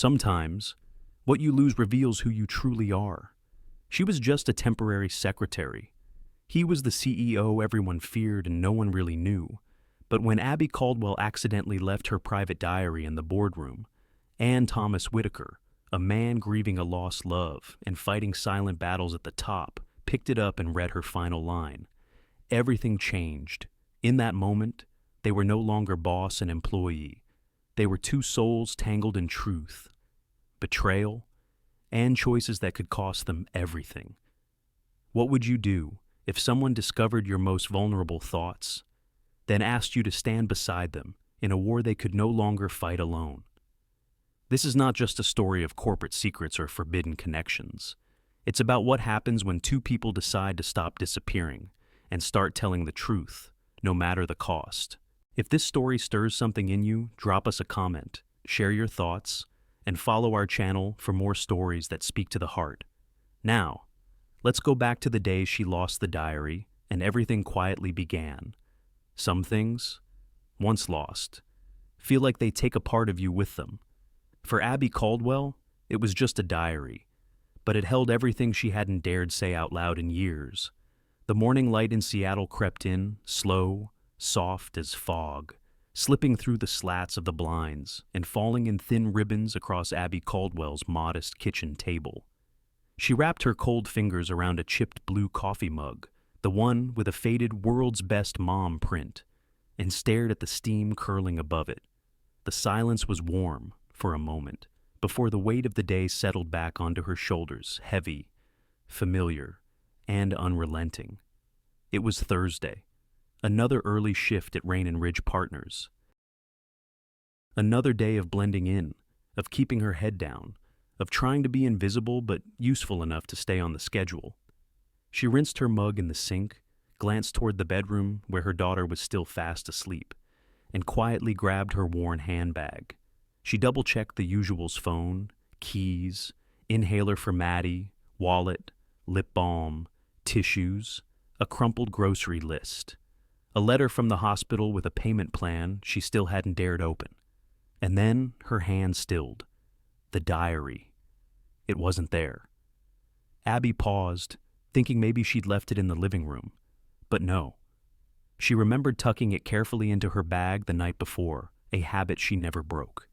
Sometimes, what you lose reveals who you truly are. She was just a temporary secretary. He was the CEO everyone feared and no one really knew. But when Abby Caldwell accidentally left her private diary in the boardroom, Ann Thomas Whitaker, a man grieving a lost love and fighting silent battles at the top, picked it up and read her final line. Everything changed. In that moment, they were no longer boss and employee. They were two souls tangled in truth, betrayal, and choices that could cost them everything. What would you do if someone discovered your most vulnerable thoughts, then asked you to stand beside them in a war they could no longer fight alone? This is not just a story of corporate secrets or forbidden connections. It's about what happens when two people decide to stop disappearing and start telling the truth, no matter the cost. If this story stirs something in you, drop us a comment, share your thoughts, and follow our channel for more stories that speak to the heart. Now, let's go back to the day she lost the diary and everything quietly began. Some things, once lost, feel like they take a part of you with them. For Abby Caldwell, it was just a diary, but it held everything she hadn't dared say out loud in years. The morning light in Seattle crept in, slow, soft as fog, slipping through the slats of the blinds and falling in thin ribbons across Abby Caldwell's modest kitchen table. She wrapped her cold fingers around a chipped blue coffee mug, the one with a faded "World's Best Mom" print, and stared at the steam curling above it. The silence was warm for a moment, before the weight of the day settled back onto her shoulders, heavy, familiar, and unrelenting. It was Thursday, another early shift at Rain and Ridge Partners. Another day of blending in, of keeping her head down, of trying to be invisible but useful enough to stay on the schedule. She rinsed her mug in the sink, glanced toward the bedroom where her daughter was still fast asleep, and quietly grabbed her worn handbag. She double-checked the usual's: phone, keys, inhaler for Maddie, wallet, lip balm, tissues, a crumpled grocery list, a letter from the hospital with a payment plan she still hadn't dared open. And then her hand stilled. The diary. It wasn't there. Abby paused, thinking maybe she'd left it in the living room. But no. She remembered tucking it carefully into her bag the night before, a habit she never broke.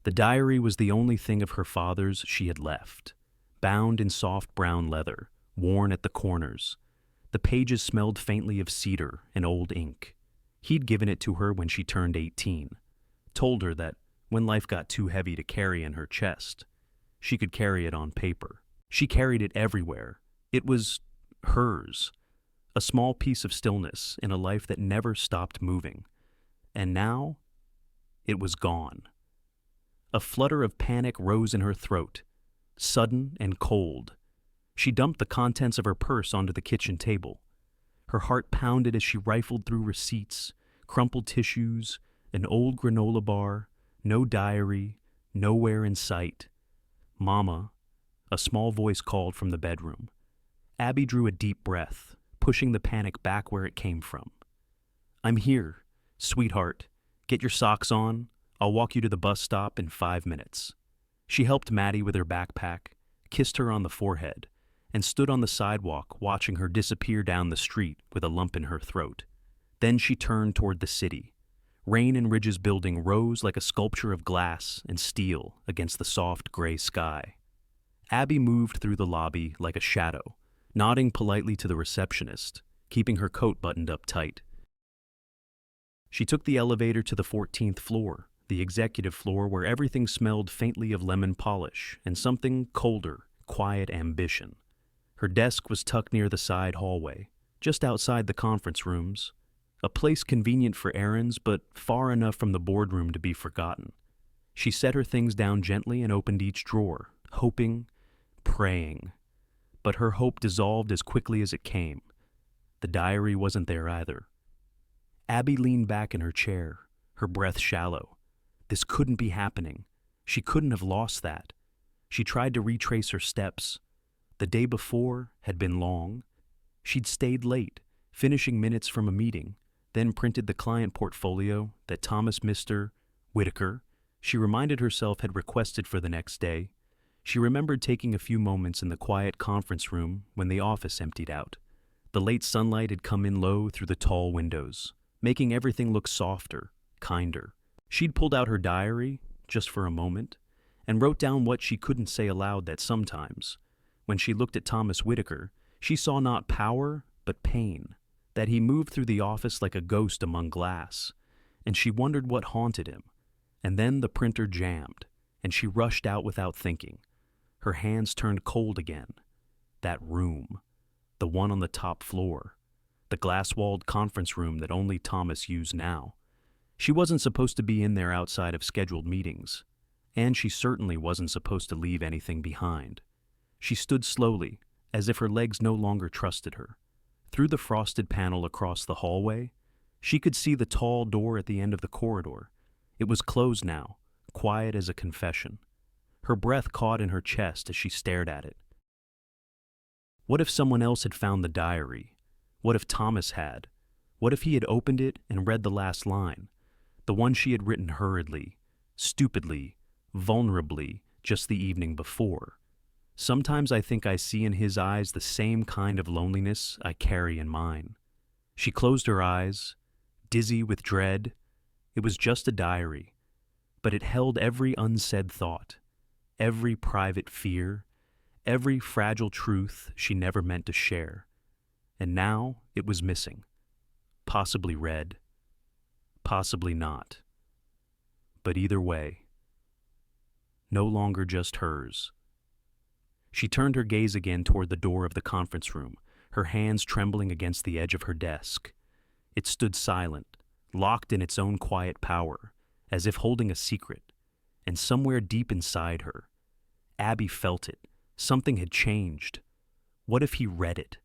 The diary was the only thing of her father's she had left, bound in soft brown leather, worn at the corners. The pages smelled faintly of cedar and old ink. He'd given it to her when she turned 18, told her that when life got too heavy to carry in her chest, she could carry it on paper. She carried it everywhere. It was hers, a small piece of stillness in a life that never stopped moving. And now, it was gone. A flutter of panic rose in her throat, sudden and cold. She dumped the contents of her purse onto the kitchen table. Her heart pounded as she rifled through receipts, crumpled tissues, an old granola bar, no diary, nowhere in sight. "Mama," a small voice called from the bedroom. Abby drew a deep breath, pushing the panic back where it came from. "I'm here, sweetheart. Get your socks on. I'll walk you to the bus stop in 5 minutes." She helped Maddie with her backpack, kissed her on the forehead, and stood on the sidewalk watching her disappear down the street with a lump in her throat. Then she turned toward the city. Rain and Ridge's building rose like a sculpture of glass and steel against the soft gray sky. Abby moved through the lobby like a shadow, nodding politely to the receptionist, keeping her coat buttoned up tight. She took the elevator to the 14th floor, the executive floor where everything smelled faintly of lemon polish and something colder, quiet ambition. Her desk was tucked near the side hallway, just outside the conference rooms, a place convenient for errands but far enough from the boardroom to be forgotten. She set her things down gently and opened each drawer, hoping, praying. But her hope dissolved as quickly as it came. The diary wasn't there either. Abby leaned back in her chair, her breath shallow. This couldn't be happening. She couldn't have lost that. She tried to retrace her steps. The day before had been long. She'd stayed late, finishing minutes from a meeting, then printed the client portfolio that Thomas Mr. Whitaker she reminded herself had requested for the next day. She remembered taking a few moments in the quiet conference room when the office emptied out. The late sunlight had come in low through the tall windows, making everything look softer, kinder. She'd pulled out her diary, just for a moment, and wrote down what she couldn't say aloud that sometimes, when she looked at Thomas Whitaker, she saw not power, but pain, that he moved through the office like a ghost among glass, and she wondered what haunted him. And then the printer jammed, and she rushed out without thinking. Her hands turned cold again. That room, the one on the top floor, the glass-walled conference room that only Thomas used now. She wasn't supposed to be in there outside of scheduled meetings, and she certainly wasn't supposed to leave anything behind. She stood slowly, as if her legs no longer trusted her. Through the frosted panel across the hallway, she could see the tall door at the end of the corridor. It was closed now, quiet as a confession. Her breath caught in her chest as she stared at it. What if someone else had found the diary? What if Thomas had? What if he had opened it and read the last line? The one she had written hurriedly, stupidly, vulnerably, just the evening before. Sometimes I think I see in his eyes the same kind of loneliness I carry in mine. She closed her eyes, dizzy with dread. It was just a diary, but it held every unsaid thought, every private fear, every fragile truth she never meant to share. And now it was missing. Possibly read, possibly not. But either way, no longer just hers. She turned her gaze again toward the door of the conference room, her hands trembling against the edge of her desk. It stood silent, locked in its own quiet power, as if holding a secret. And somewhere deep inside her, Abby felt it. Something had changed. What if he read it?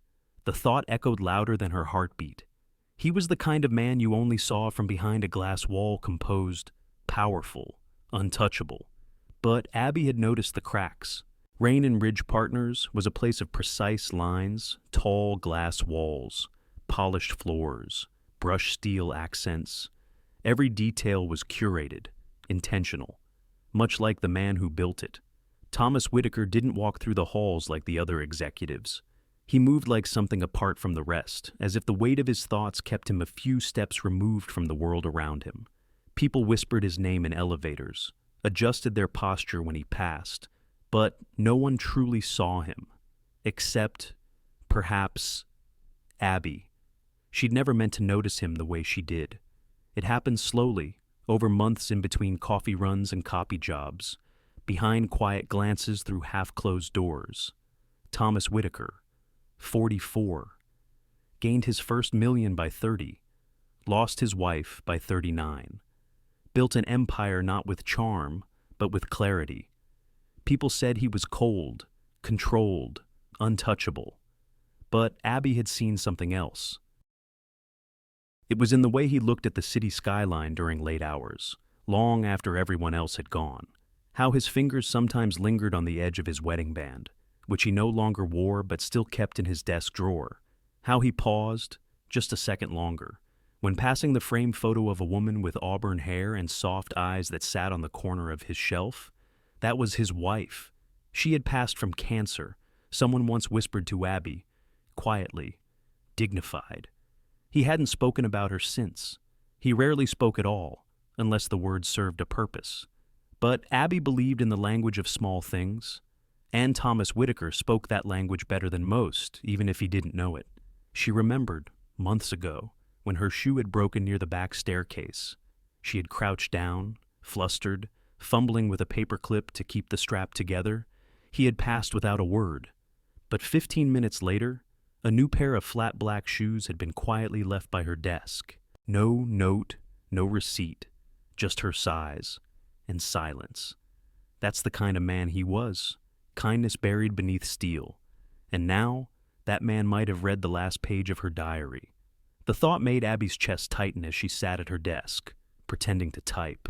The thought echoed louder than her heartbeat. He was the kind of man you only saw from behind a glass wall, composed, powerful, untouchable. But Abby had noticed the cracks. Rain and Ridge Partners was a place of precise lines, tall glass walls, polished floors, brushed steel accents. Every detail was curated, intentional, much like the man who built it. Thomas Whitaker didn't walk through the halls like the other executives. He moved like something apart from the rest, as if the weight of his thoughts kept him a few steps removed from the world around him. People whispered his name in elevators, adjusted their posture when he passed, but no one truly saw him, except, perhaps, Abby. She'd never meant to notice him the way she did. It happened slowly, over months in between coffee runs and copy jobs, behind quiet glances through half-closed doors. Thomas Whitaker, 44, gained his first million by 30, lost his wife by 39, built an empire not with charm, but with clarity. People said he was cold, controlled, untouchable. But Abby had seen something else. It was in the way he looked at the city skyline during late hours, long after everyone else had gone. How his fingers sometimes lingered on the edge of his wedding band, which he no longer wore but still kept in his desk drawer. How he paused, just a second longer, when passing the framed photo of a woman with auburn hair and soft eyes that sat on the corner of his shelf. That was his wife. She had passed from cancer, someone once whispered to Abby, quietly, dignified. He hadn't spoken about her since. He rarely spoke at all, unless the words served a purpose. But Abby believed in the language of small things, and Thomas Whitaker spoke that language better than most, even if he didn't know it. She remembered, months ago, when her shoe had broken near the back staircase. She had crouched down, flustered, fumbling with a paperclip to keep the strap together. He had passed without a word. But 15 minutes later, a new pair of flat black shoes had been quietly left by her desk. No note, no receipt, just her size and silence. That's the kind of man he was, kindness buried beneath steel. And now, that man might have read the last page of her diary. The thought made Abby's chest tighten as she sat at her desk, pretending to type,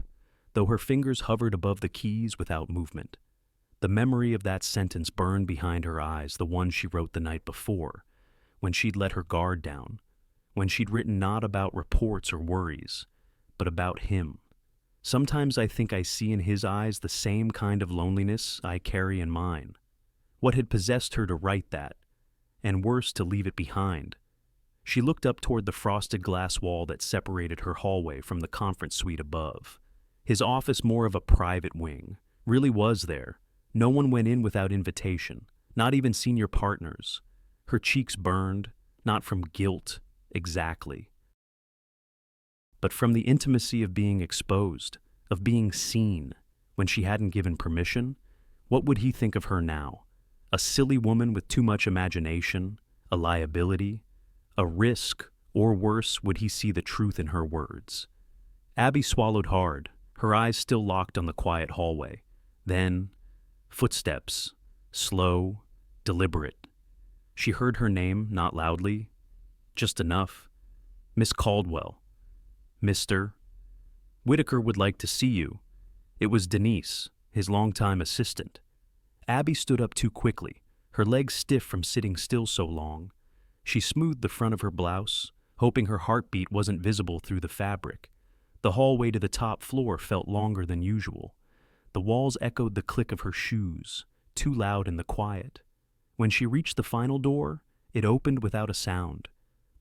though her fingers hovered above the keys without movement. The memory of that sentence burned behind her eyes, the one she wrote the night before, when she'd let her guard down, when she'd written not about reports or worries, but about him. Sometimes I think I see in his eyes the same kind of loneliness I carry in mine. What had possessed her to write that, and worse, to leave it behind? She looked up toward the frosted glass wall that separated her hallway from the conference suite above. His office, more of a private wing, really was there. No one went in without invitation, not even senior partners. Her cheeks burned, not from guilt, exactly, but from the intimacy of being exposed, of being seen, when she hadn't given permission. What would he think of her now? A silly woman with too much imagination, a liability, a risk, or worse, would he see the truth in her words? Abby swallowed hard, her eyes still locked on the quiet hallway. Then, footsteps, slow, deliberate. She heard her name, not loudly, just enough. Miss Caldwell. Mr. Whitaker would like to see you. It was Denise, his longtime assistant. Abby stood up too quickly, her legs stiff from sitting still so long. She smoothed the front of her blouse, hoping her heartbeat wasn't visible through the fabric. The hallway to the top floor felt longer than usual. The walls echoed the click of her shoes, too loud in the quiet. When she reached the final door, it opened without a sound.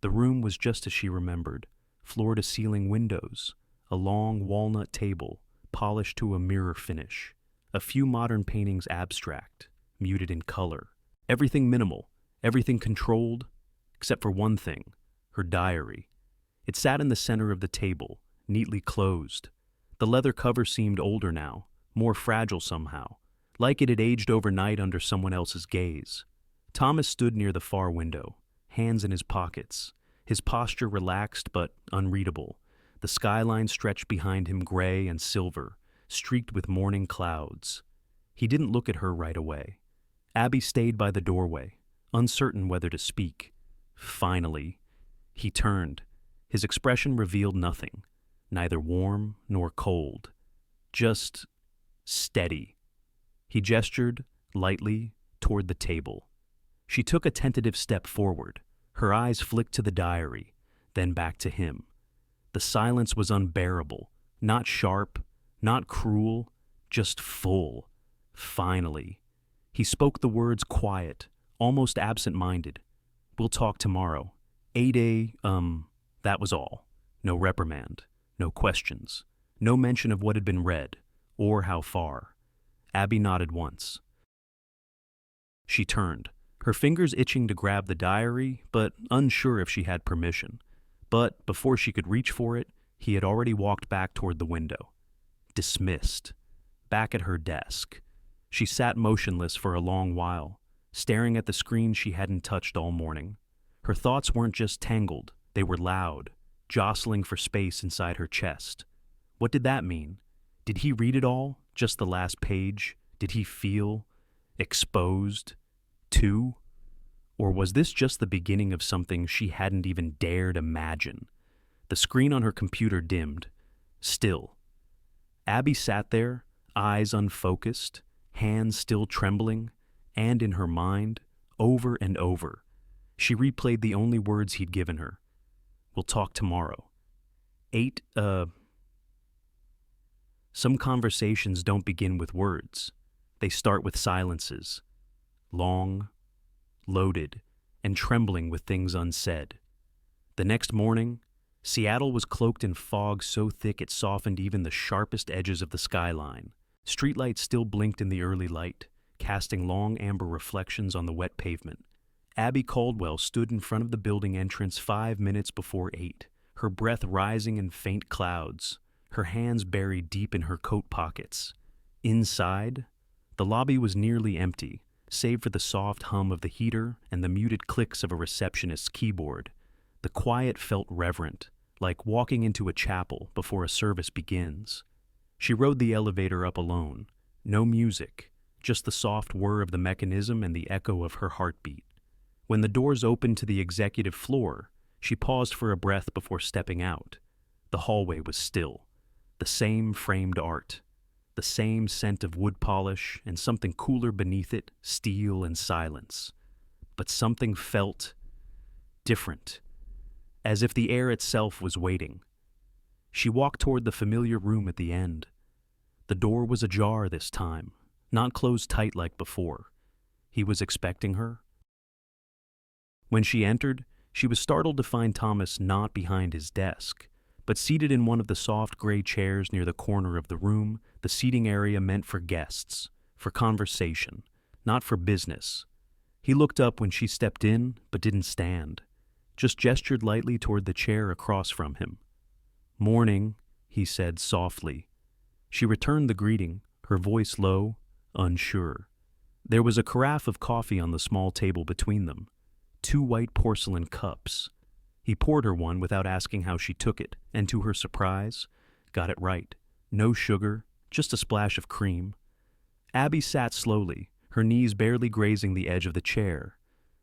The room was just as she remembered, floor-to-ceiling windows, a long walnut table, polished to a mirror finish, a few modern paintings abstract, muted in color. Everything minimal, everything controlled, except for one thing, her diary. It sat in the center of the table, neatly closed. The leather cover seemed older now, more fragile somehow, like it had aged overnight under someone else's gaze. Thomas stood near the far window, hands in his pockets, his posture relaxed but unreadable. The skyline stretched behind him, gray and silver, streaked with morning clouds. He didn't look at her right away. Abby stayed by the doorway, uncertain whether to speak. Finally, he turned. His expression revealed nothing, neither warm nor cold, just steady. He gestured, lightly, toward the table. She took a tentative step forward. Her eyes flicked to the diary, then back to him. The silence was unbearable, not sharp, not cruel, just full. Finally, he spoke the words quiet, almost absent-minded. "We'll talk tomorrow. 8 that was all. No reprimand, no questions, no mention of what had been read, or how far." Abby nodded once. She turned, her fingers itching to grab the diary, but unsure if she had permission. But before she could reach for it, he had already walked back toward the window. Dismissed. Back at her desk. She sat motionless for a long while, staring at the screen she hadn't touched all morning. Her thoughts weren't just tangled, they were loud, jostling for space inside her chest. What did that mean? Did he read it all? Just the last page? Did he feel exposed too? Or was this just the beginning of something she hadn't even dared imagine? The screen on her computer dimmed. Still. Abby sat there, eyes unfocused, hands still trembling, and in her mind, over and over, she replayed the only words he'd given her. "We'll talk tomorrow." 8, Some conversations don't begin with words. They start with silences. Long, loaded, and trembling with things unsaid. The next morning, Seattle was cloaked in fog so thick it softened even the sharpest edges of the skyline. Streetlights still blinked in the early light, casting long amber reflections on the wet pavement. Abby Caldwell stood in front of the building entrance 5 minutes before 8, her breath rising in faint clouds, her hands buried deep in her coat pockets. Inside, the lobby was nearly empty, save for the soft hum of the heater and the muted clicks of a receptionist's keyboard. The quiet felt reverent, like walking into a chapel before a service begins. She rode the elevator up alone. No music, just the soft whir of the mechanism and the echo of her heartbeat. When the doors opened to the executive floor, she paused for a breath before stepping out. The hallway was still. The same framed art, the same scent of wood polish, and something cooler beneath it, steel and silence. But something felt different, as if the air itself was waiting. She walked toward the familiar room at the end. The door was ajar this time, not closed tight like before. He was expecting her. When she entered, she was startled to find Thomas not behind his desk, but seated in one of the soft gray chairs near the corner of the room, the seating area meant for guests, for conversation, not for business. He looked up when she stepped in, but didn't stand, just gestured lightly toward the chair across from him. "Morning," he said softly. She returned the greeting, her voice low, unsure. There was a carafe of coffee on the small table between them, 2 white porcelain cups. He poured her one without asking how she took it, and to her surprise, got it right. No sugar, just a splash of cream. Abby sat slowly, her knees barely grazing the edge of the chair.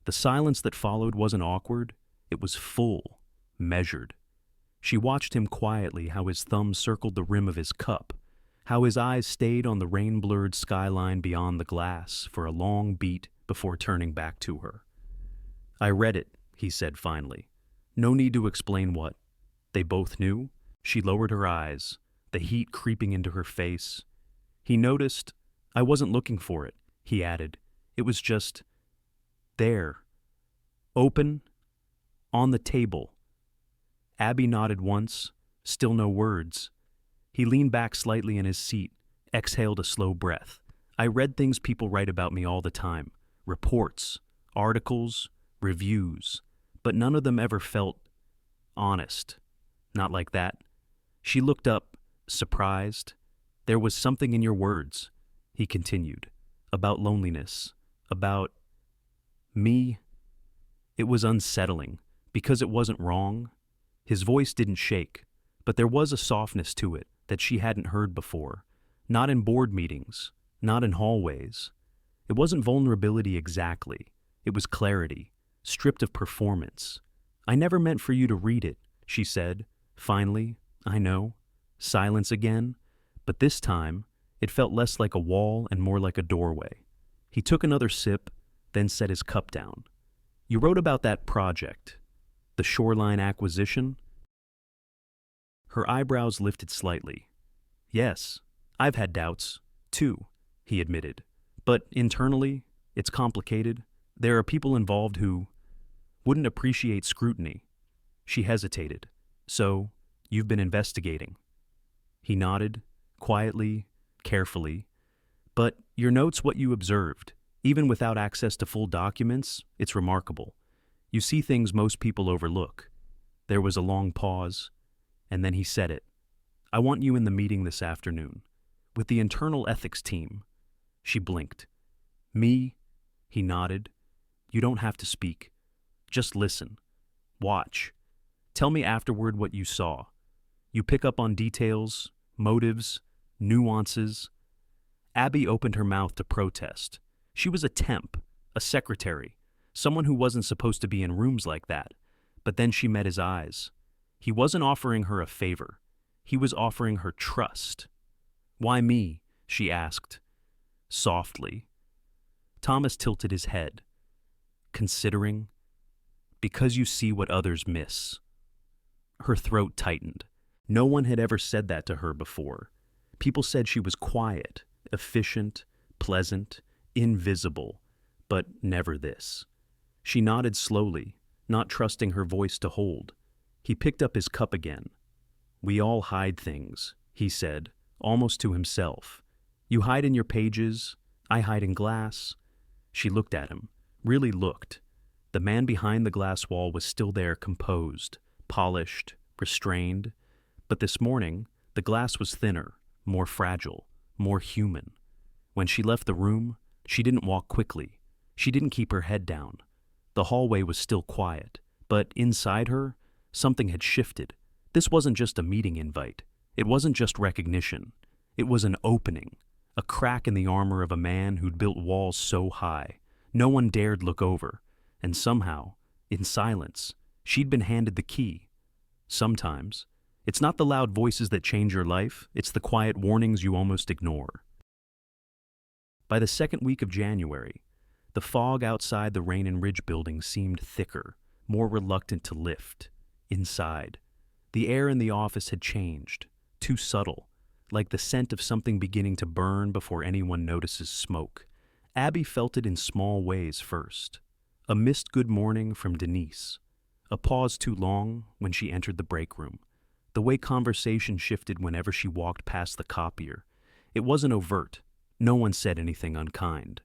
The silence that followed wasn't awkward, it was full, measured. She watched him quietly, how his thumb circled the rim of his cup, how his eyes stayed on the rain-blurred skyline beyond the glass for a long beat before turning back to her. "I read it," he said finally. No need to explain what. They both knew. She lowered her eyes, the heat creeping into her face. He noticed. "I wasn't looking for it," he added. "It was just there. Open. On the table." Abby nodded once, still no words. He leaned back slightly in his seat, exhaled a slow breath. "I read things people write about me all the time. Reports, articles, reviews. But none of them ever felt honest. Not like that." She looked up, surprised. "There was something in your words," he continued, "about loneliness, about me." It was unsettling, because it wasn't wrong. His voice didn't shake, but there was a softness to it that she hadn't heard before. Not in board meetings, not in hallways. It wasn't vulnerability exactly. It was clarity, stripped of performance. "I never meant for you to read it," she said. "Finally, I know." Silence again, but this time it felt less like a wall and more like a doorway. He took another sip, then set his cup down. "You wrote about that project, the shoreline acquisition?" Her eyebrows lifted slightly. "Yes, I've had doubts, too," he admitted. "But internally, it's complicated. There are people involved who wouldn't appreciate scrutiny." She hesitated. "So, you've been investigating?" He nodded, quietly, carefully. "But your note's what you observed. Even without access to full documents, it's remarkable. You see things most people overlook." There was a long pause, and then he said it. "I want you in the meeting this afternoon, with the internal ethics team." She blinked. "Me?" He nodded. "You don't have to speak. Just listen. Watch. Tell me afterward what you saw. You pick up on details, motives, nuances." Abby opened her mouth to protest. She was a temp, a secretary, someone who wasn't supposed to be in rooms like that. But then she met his eyes. He wasn't offering her a favor. He was offering her trust. "Why me?" she asked, softly. Thomas tilted his head. "Considering? Because you see what others miss." Her throat tightened. No one had ever said that to her before. People said she was quiet, efficient, pleasant, invisible, but never this. She nodded slowly, not trusting her voice to hold. He picked up his cup again. "We all hide things," he said, almost to himself. "You hide in your pages, I hide in glass." She looked at him, really looked. The man behind the glass wall was still there, composed, polished, restrained. But this morning, the glass was thinner, more fragile, more human. When she left the room, she didn't walk quickly. She didn't keep her head down. The hallway was still quiet, but inside her, something had shifted. This wasn't just a meeting invite. It wasn't just recognition. It was an opening, a crack in the armor of a man who'd built walls so high, no one dared look over. And somehow, in silence, she'd been handed the key. Sometimes, it's not the loud voices that change your life, it's the quiet warnings you almost ignore. By the second week of January, the fog outside the Rain and Ridge building seemed thicker, more reluctant to lift. Inside, The air in the office had changed, too subtle, like the scent of something beginning to burn before anyone notices smoke. Abby felt it in small ways first. A missed good morning from Denise. A pause too long when she entered the break room. The way conversation shifted whenever she walked past the copier. It wasn't overt. No one said anything unkind.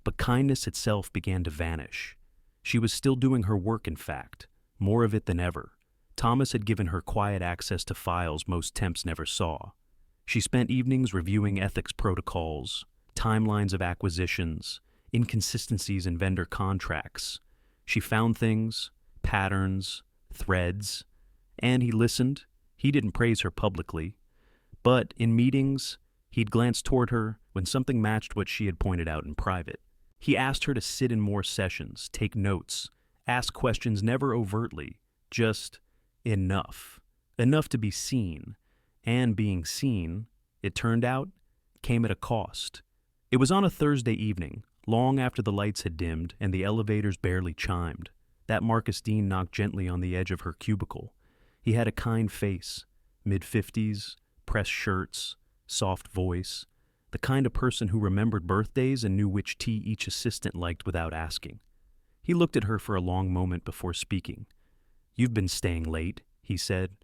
But kindness itself began to vanish. She was still doing her work, in fact, more of it than ever. Thomas had given her quiet access to files most temps never saw. She spent evenings reviewing ethics protocols, timelines of acquisitions, inconsistencies in vendor contracts. She found things, patterns, threads, and he listened. He didn't praise her publicly, but in meetings, he'd glance toward her when something matched what she had pointed out in private. He asked her to sit in more sessions, take notes, ask questions never overtly, just enough. Enough to be seen. And being seen, it turned out, came at a cost. It was on a Thursday evening, long after the lights had dimmed and the elevators barely chimed, that Marcus Dean knocked gently on the edge of her cubicle. He had a kind face, mid-50s, pressed shirts, soft voice, the kind of person who remembered birthdays and knew which tea each assistant liked without asking. He looked at her for a long moment before speaking. "You've been staying late," he said.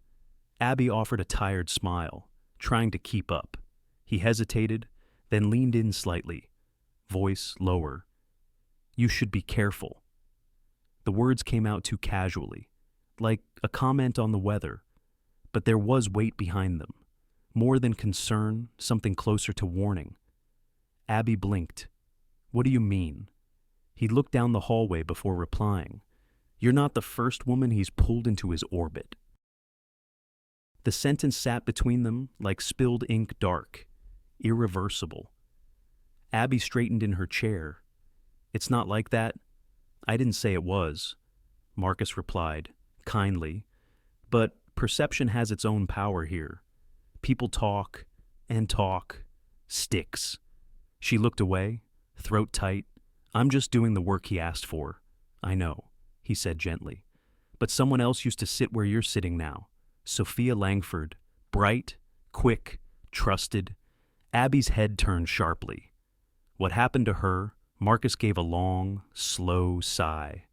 Abby offered a tired smile, trying to keep up. He hesitated, then leaned in slightly, voice lower. "You should be careful." The words came out too casually, like a comment on the weather, but there was weight behind them. More than concern, something closer to warning. Abby blinked. "What do you mean?" He looked down the hallway before replying. "You're not the first woman he's pulled into his orbit." The sentence sat between them like spilled ink, dark, irreversible. Abby straightened in her chair. "It's not like that. I didn't say it was," Marcus replied, kindly. "But perception has its own power here. People talk, and talk, sticks." She looked away, throat tight. "I'm just doing the work he asked for." "I know," he said gently. "But someone else used to sit where you're sitting now. Sophia Langford, bright, quick, trusted." Abby's head turned sharply. What happened to her? Marcus gave a long, slow sigh.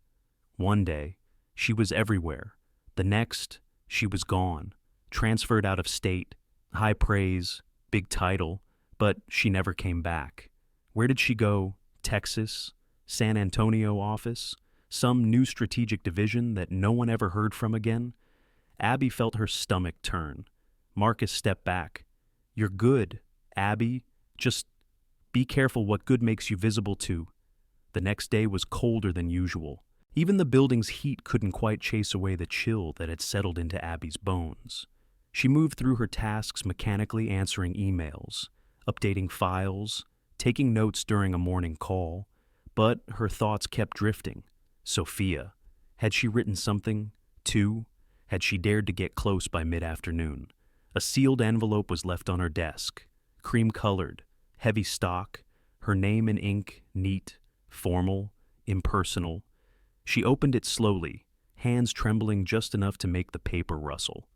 One day, she was everywhere. The next, she was gone, transferred out of state, high praise, big title, but she never came back. Where did she go? Texas? San Antonio office? Some new strategic division that no one ever heard from again? Abby felt her stomach turn. Marcus stepped back. "You're good, Abby. Just be careful what good makes you visible to." The next day was colder than usual. Even the building's heat couldn't quite chase away the chill that had settled into Abby's bones. She moved through her tasks mechanically, answering emails, updating files, taking notes during a morning call, but her thoughts kept drifting. Sophia. Had she written something, too? Had she dared to get close by mid-afternoon? A sealed envelope was left on her desk, cream-colored, heavy stock, her name in ink, neat, formal, impersonal. She opened it slowly, hands trembling just enough to make the paper rustle.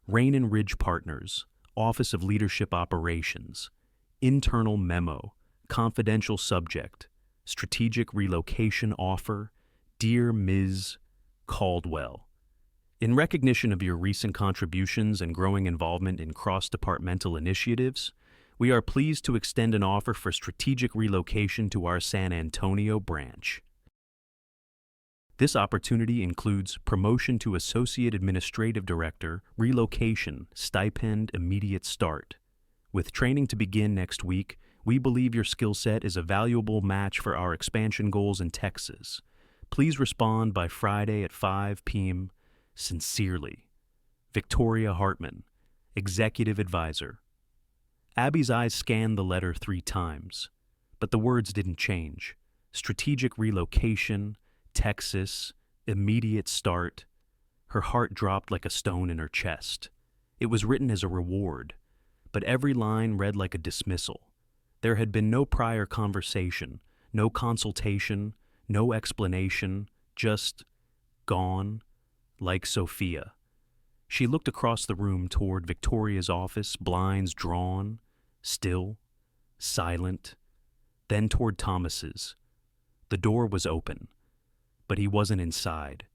Rain and Ridge Partners, Office of Leadership Operations, internal memo, confidential subject, strategic relocation offer, dear Ms. Caldwell. In recognition of your recent contributions and growing involvement in cross-departmental initiatives, we are pleased to extend an offer for strategic relocation to our San Antonio branch. This opportunity includes promotion to Associate Administrative Director, relocation, stipend, immediate start. With training to begin next week, we believe your skill set is a valuable match for our expansion goals in Texas. Please respond by Friday at 5 p.m. Sincerely, Victoria Hartman, Executive Advisor. Abby's eyes scanned the letter 3 times, but the words didn't change. Strategic relocation, Texas, immediate start. Her heart dropped like a stone in her chest. It was written as a reward, but every line read like a dismissal. There had been no prior conversation, no consultation, no explanation, just gone, like Sophia. She looked across the room toward Victoria's office, blinds drawn, still, silent, then toward Thomas's. The door was open, but he wasn't inside.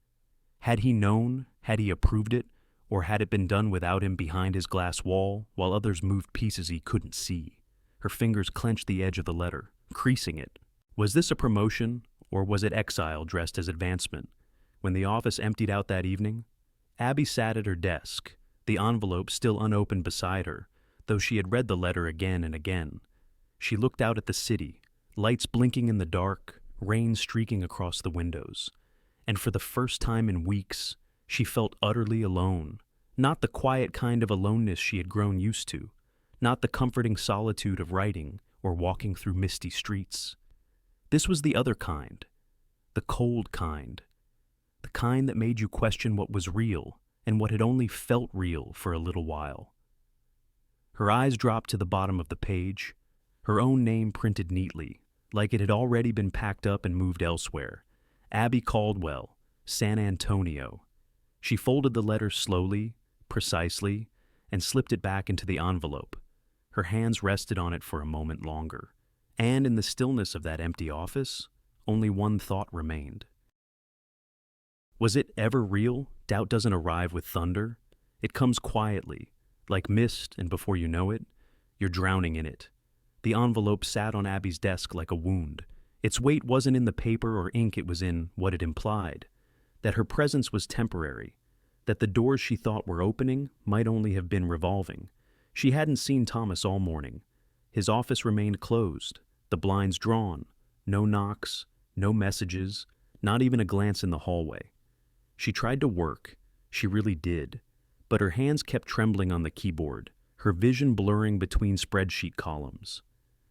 Had he known, had he approved it, or had it been done without him behind his glass wall, while others moved pieces he couldn't see? Her fingers clenched the edge of the letter, creasing it. Was this a promotion, or was it exile dressed as advancement? When the office emptied out that evening, Abby sat at her desk, the envelope still unopened beside her, though she had read the letter again and again. She looked out at the city, lights blinking in the dark, rain streaking across the windows. And for the first time in weeks, she felt utterly alone. Not the quiet kind of aloneness she had grown used to, not the comforting solitude of writing or walking through misty streets. This was the other kind, the cold kind, the kind that made you question what was real and what had only felt real for a little while. Her eyes dropped to the bottom of the page, her own name printed neatly, like it had already been packed up and moved elsewhere. Abby Caldwell, San Antonio. She folded the letter slowly, precisely, and slipped it back into the envelope. Her hands rested on it for a moment longer. And in the stillness of that empty office, only one thought remained. Was it ever real? Doubt doesn't arrive with thunder. It comes quietly, like mist, and before you know it, you're drowning in it. The envelope sat on Abby's desk like a wound. Its weight wasn't in the paper or ink, it was in what it implied. That her presence was temporary. That the doors she thought were opening might only have been revolving. She hadn't seen Thomas all morning. His office remained closed, the blinds drawn, no knocks, no messages, not even a glance in the hallway. She tried to work, she really did, but her hands kept trembling on the keyboard, her vision blurring between spreadsheet columns.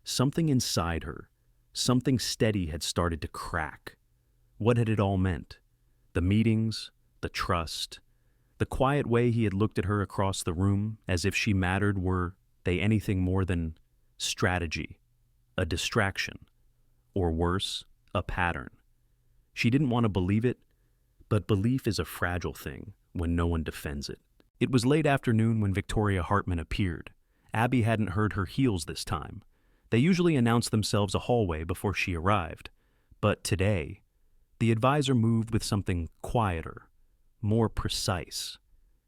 Something inside her, something steady had started to crack. What had it all meant? The meetings, the trust, the quiet way he had looked at her across the room as if she mattered, were they anything more than strategy, a distraction, or worse, a pattern? She didn't want to believe it, but belief is a fragile thing when no one defends it. It was late afternoon when Victoria Hartman appeared. Abby hadn't heard her heels this time. They usually announced themselves a hallway before she arrived, but today, the advisor moved with something quieter, more precise.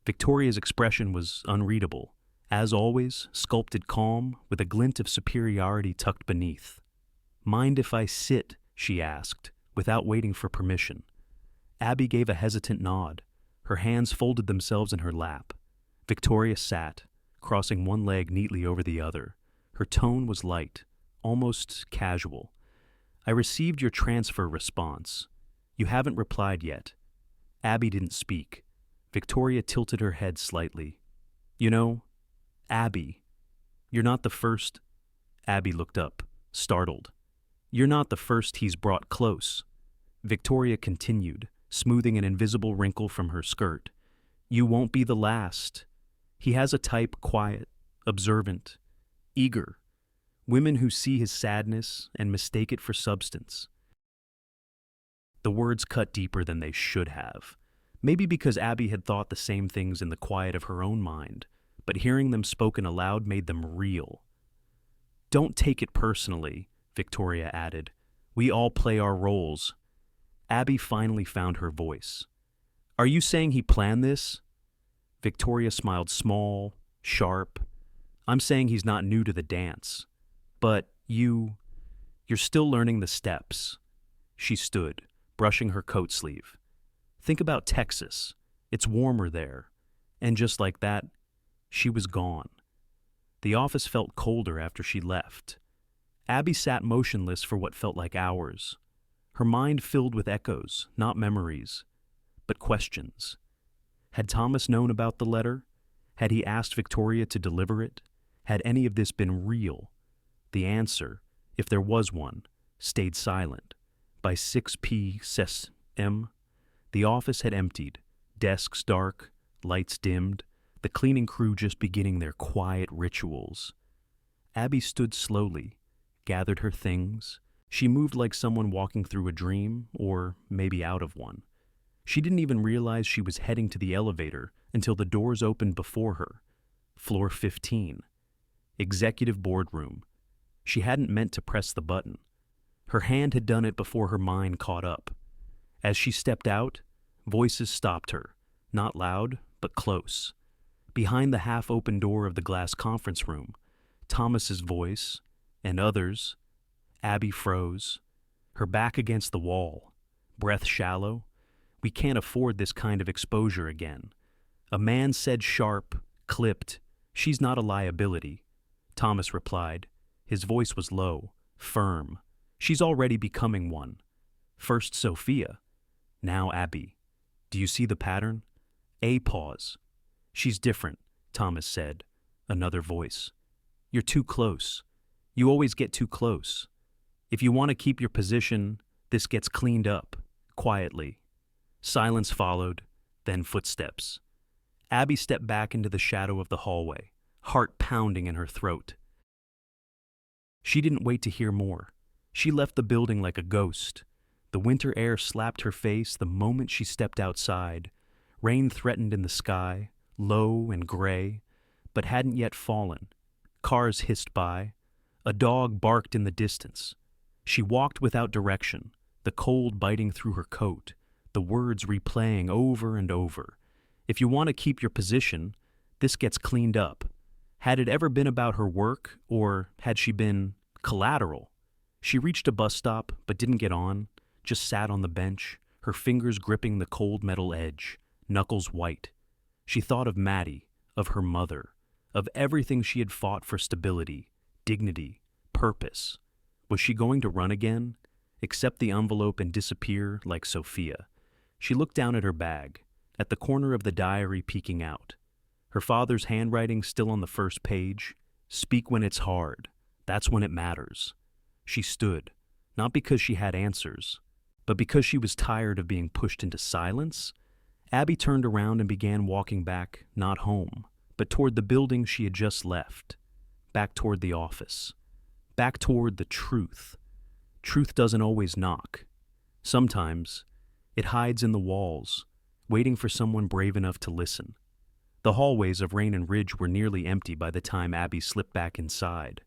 Victoria's expression was unreadable, as always, sculpted calm, with a glint of superiority tucked beneath. "Mind if I sit?" she asked, without waiting for permission. Abby gave a hesitant nod. Her hands folded themselves in her lap. Victoria sat, crossing one leg neatly over the other. Her tone was light, almost casual. "I received your transfer response. You haven't replied yet." Abby didn't speak. Victoria tilted her head slightly. "You know, Abby, you're not the first." Abby looked up, startled. "You're not the first he's brought close." Victoria continued, smoothing an invisible wrinkle from her skirt. "You won't be the last. He has a type, quiet, observant, eager. Women who see his sadness and mistake it for substance." The words cut deeper than they should have. Maybe because Abby had thought the same things in the quiet of her own mind, but hearing them spoken aloud made them real. "Don't take it personally," Victoria added. "We all play our roles." Abby finally found her voice. "Are you saying he planned this?" Victoria smiled small, sharp. "I'm saying he's not new to the dance. But you're still learning the steps." She stood, brushing her coat sleeve. "Think about Texas. It's warmer there." And just like that, she was gone. The office felt colder after she left. Abby sat motionless for what felt like hours. Her mind filled with echoes, not memories, but questions. Had Thomas known about the letter? Had he asked Victoria to deliver it? Had any of this been real? The answer, if there was one, stayed silent. By 6 p.m., the office had emptied, desks dark, lights dimmed, the cleaning crew just beginning their quiet rituals. Abby stood slowly, gathered her things. She moved like someone walking through a dream, or maybe out of one. She didn't even realize she was heading to the elevator until the doors opened before her. Floor 15. Executive boardroom. She hadn't meant to press the button. Her hand had done it before her mind caught up. As she stepped out, voices stopped her, not loud, but close. Behind the half-open door of the glass conference room, Thomas's voice, and others. Abby froze, her back against the wall, breath shallow. We can't afford this kind of exposure again. A man said sharp, clipped, "She's not a liability." Thomas replied. His voice was low, firm. "She's already becoming one. First Sophia, now Abby. Do you see the pattern?" A pause. "She's different," Thomas said. Another voice. "You're too close. You always get too close. If you want to keep your position, this gets cleaned up, quietly." Silence followed, then footsteps. Abby stepped back into the shadow of the hallway, heart pounding in her throat. She didn't wait to hear more. She left the building like a ghost. The winter air slapped her face the moment she stepped outside. Rain threatened in the sky, low and gray, but hadn't yet fallen. Cars hissed by. A dog barked in the distance. She walked without direction, the cold biting through her coat, the words replaying over and over. If you want to keep your position, this gets cleaned up. Had it ever been about her work, or had she been collateral? She reached a bus stop, but didn't get on, just sat on the bench, her fingers gripping the cold metal edge, knuckles white. She thought of Maddie, of her mother, of everything she had fought for: stability, dignity, purpose. Was she going to run again? Accept the envelope and disappear like Sophia? She looked down at her bag, at the corner of the diary peeking out. Her father's handwriting still on the first page. "Speak when it's hard. That's when it matters." She stood, not because she had answers, but because she was tired of being pushed into silence. Abby turned around and began walking back, not home, but toward the building she had just left, back toward the office, back toward the truth. Truth doesn't always knock. Sometimes it hides in the walls, waiting for someone brave enough to listen. The hallways of Rain and Ridge were nearly empty by the time Abby slipped back inside.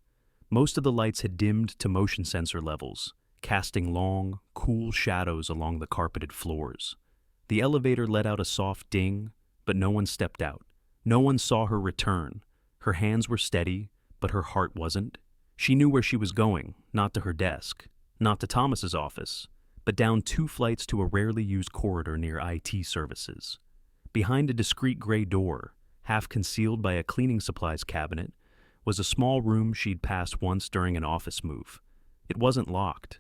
Most of the lights had dimmed to motion sensor levels, casting long, cool shadows along the carpeted floors. The elevator let out a soft ding, but no one stepped out. No one saw her return. Her hands were steady, but her heart wasn't. She knew where she was going, not to her desk, not to Thomas's office, but down 2 flights to a rarely used corridor near IT services. Behind a discreet gray door, half concealed by a cleaning supplies cabinet, was a small room she'd passed once during an office move. It wasn't locked.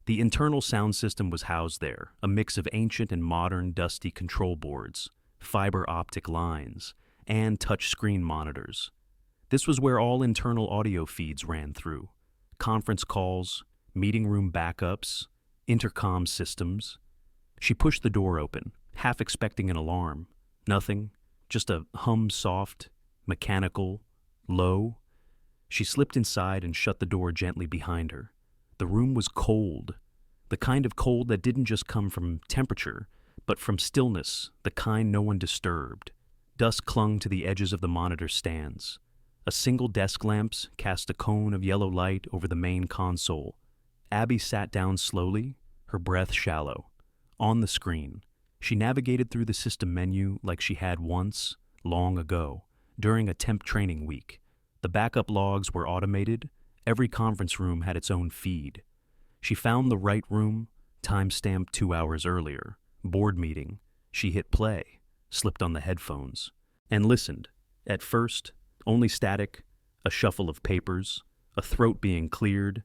The internal sound system was housed there, a mix of ancient and modern dusty control boards, fiber optic lines, and touch-screen monitors. This was where all internal audio feeds ran through: conference calls, meeting room backups, intercom systems. She pushed the door open, half expecting an alarm. Nothing, just a hum, soft, mechanical, low. She slipped inside and shut the door gently behind her. The room was cold, the kind of cold that didn't just come from temperature, but from stillness, the kind no one disturbed. Dust clung to the edges of the monitor stands. A single desk lamp cast a cone of yellow light over the main console. Abby sat down slowly, her breath shallow. On the screen, she navigated through the system menu like she had once, long ago, during a temp training week. The backup logs were automated. Every conference room had its own feed. She found the right room, time-stamped 2 hours earlier. Board meeting. She hit play, slipped on the headphones, and listened. At first, only static, a shuffle of papers, a throat being cleared,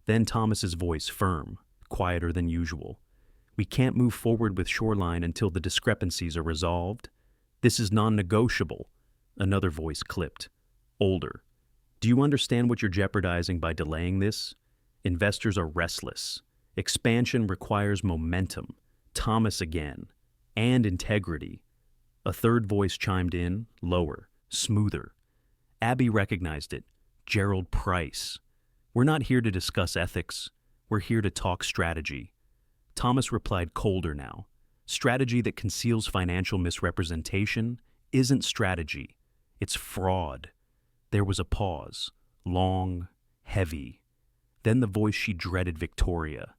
then Thomas's voice firm, quieter than usual. "We can't move forward with Shoreline until the discrepancies are resolved. This is non-negotiable." Another voice clipped, older. "Do you understand what you're jeopardizing by delaying this? Investors are restless. Expansion requires momentum." Thomas again. "And integrity." A third voice chimed in, lower, smoother. Abby recognized it. Gerald Price. "We're not here to discuss ethics. We're here to talk strategy." Thomas replied colder now. Strategy that conceals financial misrepresentation isn't strategy, it's fraud. There was a pause, long, heavy. Then the voice she dreaded, Victoria.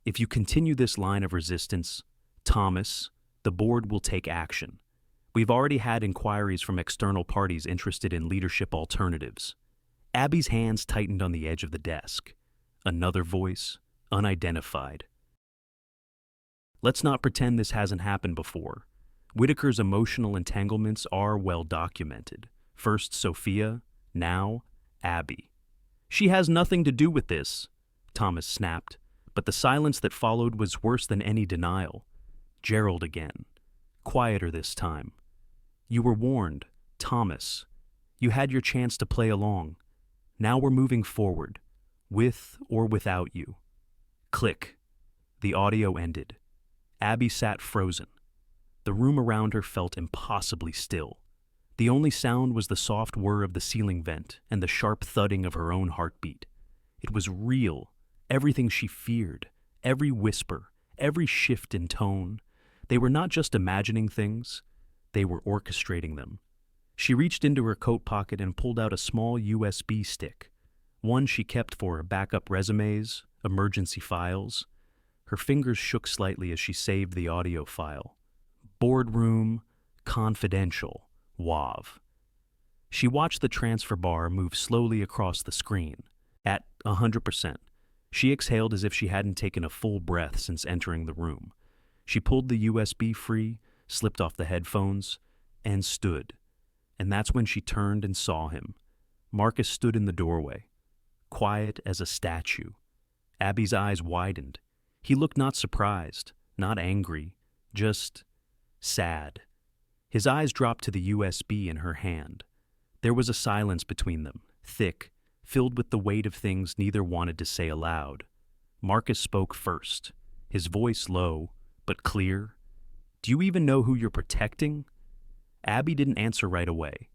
If you continue this line of resistance, Thomas, the board will take action. We've already had inquiries from external parties interested in leadership alternatives. Abby's hands tightened on the edge of the desk. Another voice, unidentified. Let's not pretend this hasn't happened before. Whitaker's emotional entanglements are well documented. First Sophia, now Abby. She has nothing to do with this, Thomas snapped, but the silence that followed was worse than any denial. Gerald again, quieter this time. You were warned, Thomas. You had your chance to play along. Now we're moving forward, with or without you. Click. The audio ended. Abby sat frozen. The room around her felt impossibly still. The only sound was the soft whir of the ceiling vent and the sharp thudding of her own heartbeat. It was real, everything she feared, every whisper, every shift in tone. They were not just imagining things, they were orchestrating them. She reached into her coat pocket and pulled out a small USB stick, one she kept for backup resumes, emergency files. Her fingers shook slightly as she saved the audio file. Boardroom, confidential, WAV. She watched the transfer bar move slowly across the screen. At 100%, she exhaled as if she hadn't taken a full breath since entering the room. She pulled the USB free, slipped off the headphones, and stood. And that's when she turned and saw him. Marcus stood in the doorway, quiet as a statue. Abby's eyes widened. He looked not surprised, not angry, just sad. His eyes dropped to the USB in her hand. There was a silence between them, thick, filled with the weight of things neither wanted to say aloud. Marcus spoke first, his voice low, but clear. Do you even know who you're protecting? Abby didn't answer right away.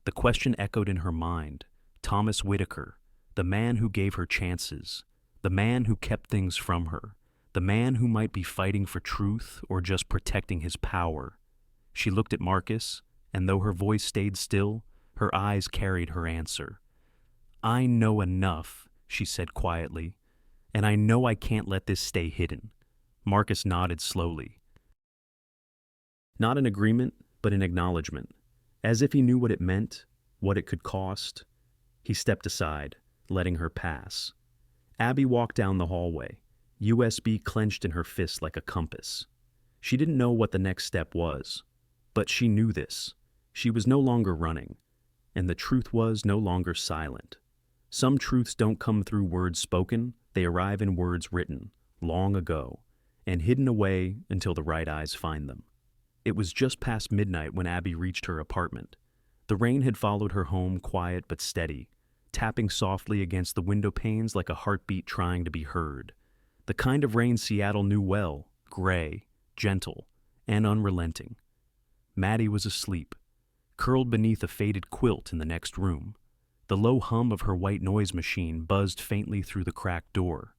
The question echoed in her mind. Thomas Whitaker, the man who gave her chances, the man who kept things from her, the man who might be fighting for truth or just protecting his power. She looked at Marcus, and though her voice stayed still, her eyes carried her answer. I know enough, she said quietly, and I know I can't let this stay hidden. Marcus nodded slowly. Not an agreement, but an acknowledgement. As if he knew what it meant, what it could cost. He stepped aside, letting her pass. Abby walked down the hallway, USB clenched in her fist like a compass. She didn't know what the next step was, but she knew this. She was no longer running, and the truth was no longer silent. Some truths don't come through words spoken, they arrive in words written, long ago, and hidden away until the right eyes find them. It was just past midnight when Abby reached her apartment. The rain had followed her home, quiet but steady, tapping softly against the window panes like a heartbeat trying to be heard. The kind of rain Seattle knew well, gray, gentle, and unrelenting. Maddie was asleep, curled beneath a faded quilt in the next room. The low hum of her white noise machine buzzed faintly through the cracked door.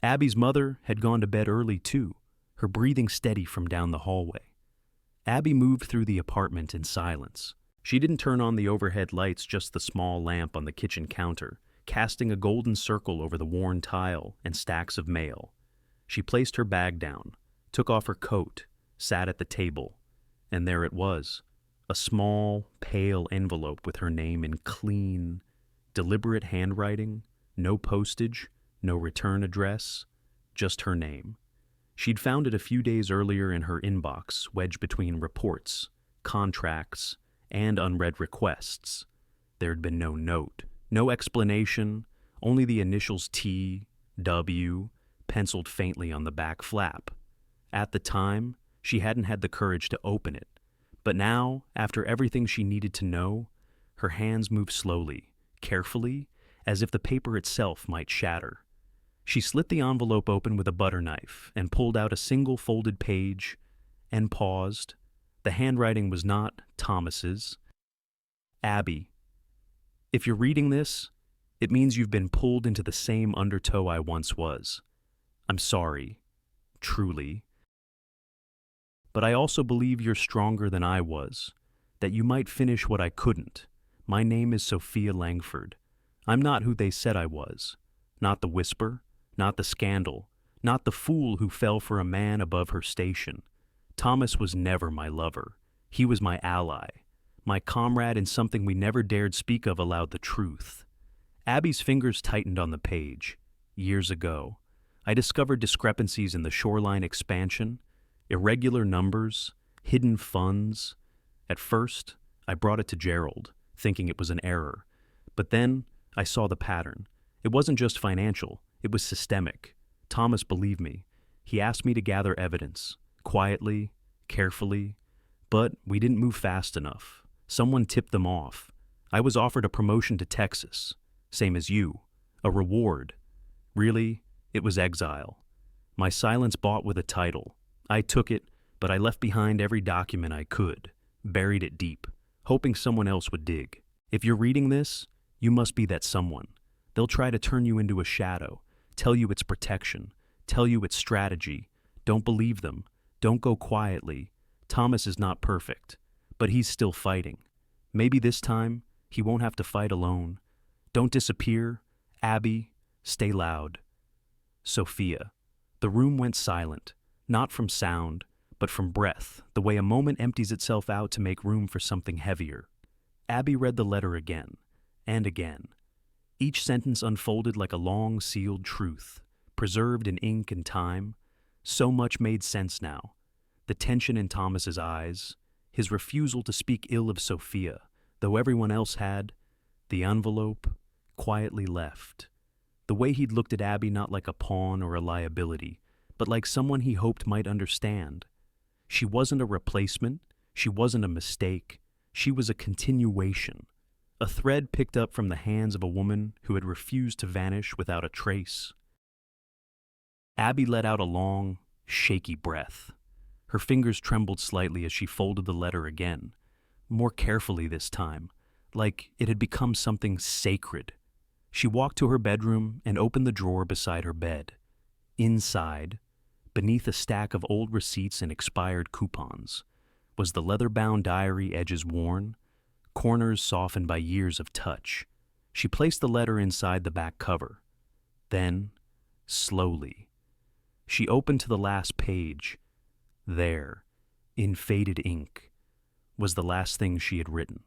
Abby's mother had gone to bed early too, her breathing steady from down the hallway. Abby moved through the apartment in silence. She didn't turn on the overhead lights, just the small lamp on the kitchen counter, casting a golden circle over the worn tile and stacks of mail. She placed her bag down, took off her coat, sat at the table, and there it was, a small, pale envelope with her name in clean, deliberate handwriting, no postage, no return address, just her name. She'd found it a few days earlier in her inbox, wedged between reports, contracts, and unread requests. There'd been no note, no explanation, only the initials T, W, penciled faintly on the back flap. At the time, she hadn't had the courage to open it, but now, after everything she needed to know, her hands moved slowly, carefully, as if the paper itself might shatter. She slit the envelope open with a butter knife and pulled out a single folded page and paused. The handwriting was not Thomas's. Abby, if you're reading this, it means you've been pulled into the same undertow I once was. I'm sorry. Truly. But I also believe you're stronger than I was, that you might finish what I couldn't. My name is Sophia Langford. I'm not who they said I was. Not the whisper, not the scandal, not the fool who fell for a man above her station. Thomas was never my lover. He was my ally, my comrade in something we never dared speak of aloud, the truth. Abby's fingers tightened on the page. Years ago, I discovered discrepancies in the shoreline expansion, irregular numbers, hidden funds. At first, I brought it to Gerald, thinking it was an error. But then, I saw the pattern. It wasn't just financial, it was systemic. Thomas believed me. He asked me to gather evidence, quietly, carefully, but we didn't move fast enough. Someone tipped them off. I was offered a promotion to Texas, same as you, a reward. Really, it was exile. My silence bought with a title. I took it, but I left behind every document I could, buried it deep, hoping someone else would dig. If you're reading this, you must be that someone. They'll try to turn you into a shadow, tell you it's protection, tell you it's strategy. Don't believe them. Don't go quietly. Thomas is not perfect, but he's still fighting. Maybe this time, he won't have to fight alone. Don't disappear. Abby, stay loud. Sophia. The room went silent, not from sound, but from breath, the way a moment empties itself out to make room for something heavier. Abby read the letter again, and again. Each sentence unfolded like a long sealed truth, preserved in ink and time. So much made sense now. The tension in Thomas's eyes, his refusal to speak ill of Sophia, though everyone else had, the envelope, quietly left. The way he'd looked at Abby not like a pawn or a liability, but like someone he hoped might understand. She wasn't a replacement, she wasn't a mistake, she was a continuation. A thread picked up from the hands of a woman who had refused to vanish without a trace. Abby let out a long, shaky breath. Her fingers trembled slightly as she folded the letter again, more carefully this time, like it had become something sacred. She walked to her bedroom and opened the drawer beside her bed. Inside, beneath a stack of old receipts and expired coupons, was the leather-bound diary, edges worn, corners softened by years of touch. She placed the letter inside the back cover. Then, slowly, she opened to the last page. There, in faded ink, was the last thing she had written.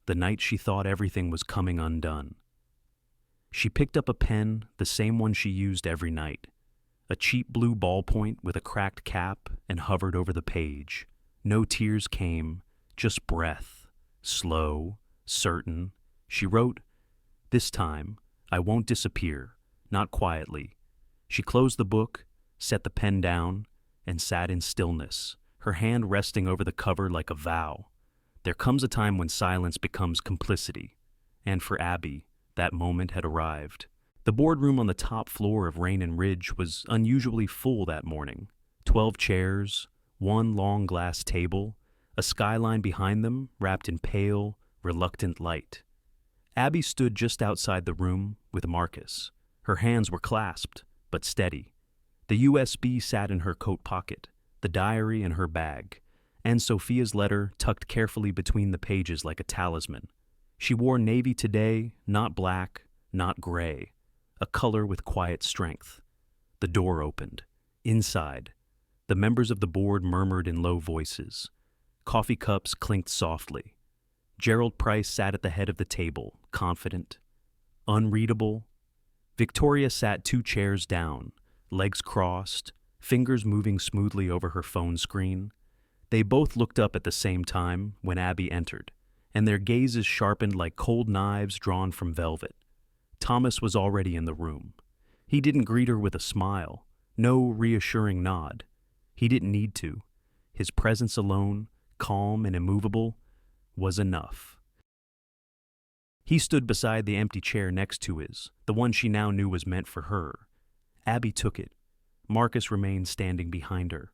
The night she thought everything was coming undone. She picked up a pen, the same one she used every night, a cheap blue ballpoint with a cracked cap, and hovered over the page. No tears came, just breath, slow, certain. She wrote, "This time, I won't disappear, not quietly." She closed the book, set the pen down, and sat in stillness, her hand resting over the cover like a vow. There comes a time when silence becomes complicity, and for Abby, that moment had arrived. The boardroom on the top floor of Rain and Ridge was unusually full that morning. 12 chairs, one long glass table, a skyline behind them wrapped in pale, reluctant light. Abby stood just outside the room with Marcus. Her hands were clasped, but steady. The USB sat in her coat pocket, the diary in her bag, and Sophia's letter tucked carefully between the pages like a talisman. She wore navy today, not black, not gray, a color with quiet strength. The door opened. Inside, the members of the board murmured in low voices. Coffee cups clinked softly. Gerald Price sat at the head of the table, confident. Unreadable. Victoria sat 2 chairs down, legs crossed, fingers moving smoothly over her phone screen. They both looked up at the same time when Abby entered, and their gazes sharpened like cold knives drawn from velvet. Thomas was already in the room. He didn't greet her with a smile, no reassuring nod. He didn't need to. His presence alone, calm and immovable, was enough. He stood beside the empty chair next to his, the one she now knew was meant for her. Abby took it. Marcus remained standing behind her,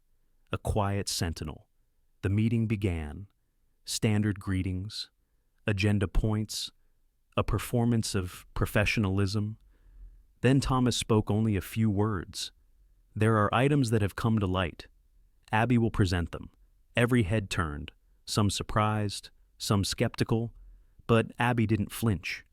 a quiet sentinel. The meeting began. Standard greetings, agenda points, a performance of professionalism. Then Thomas spoke only a few words. "There are items that have come to light." Abby will present them. Every head turned, some surprised, some skeptical, but Abby didn't flinch.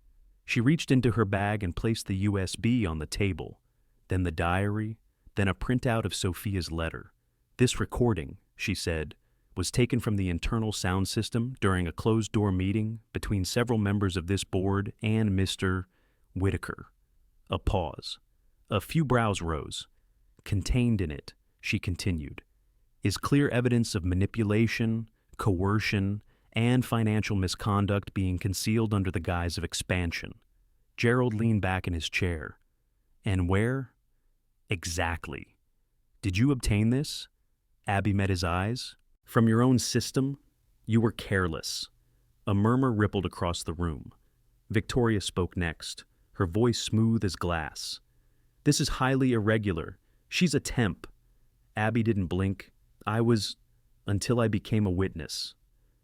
She reached into her bag and placed the USB on the table, then the diary, then a printout of Sophia's letter. This recording, she said, was taken from the internal sound system during a closed-door meeting between several members of this board and Mr. Whitaker. A pause. A few brows rose. Contained in it, she continued, is clear evidence of manipulation, coercion, and financial misconduct being concealed under the guise of expansion. Gerald leaned back in his chair. And where? Exactly. Did you obtain this? Abby met his eyes. From your own system? You were careless. A murmur rippled across the room. Victoria spoke next, her voice smooth as glass. This is highly irregular. She's a temp. Abby didn't blink. Until I became a witness.